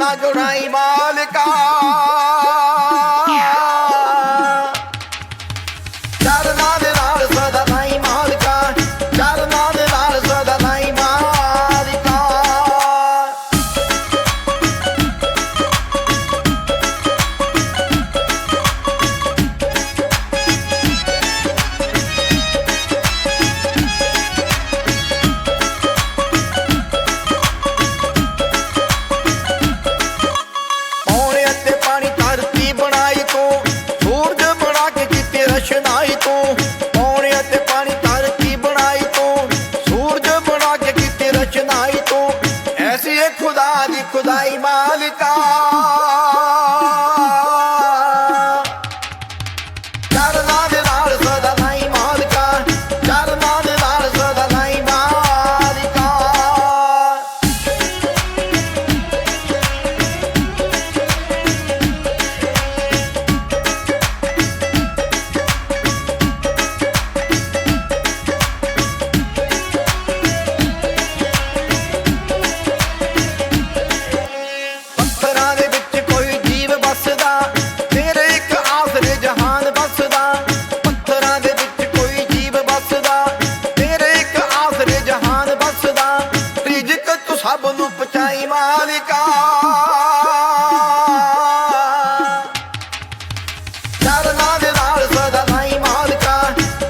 सदा जुड़ाई मालिका। चरना दे नाल सदा लाई मालिका, चरना दे नाल सदा लाई मालिका। खुदा दी खुदाई मालिका। चरना दे नाल सदा लाई मालिका, चरना दे नाल सदा लाई मालिका। सब नूं पहुंचाई मालिका। चरना दे नाल सदा लाई मालिका,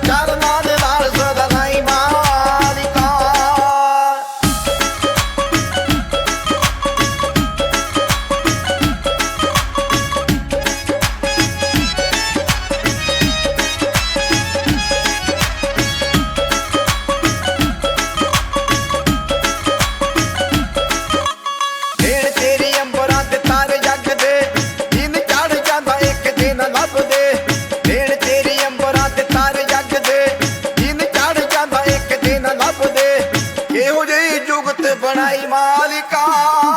चरना दे नाल सदा लाई मालिका। जुगत बनाई मालिका।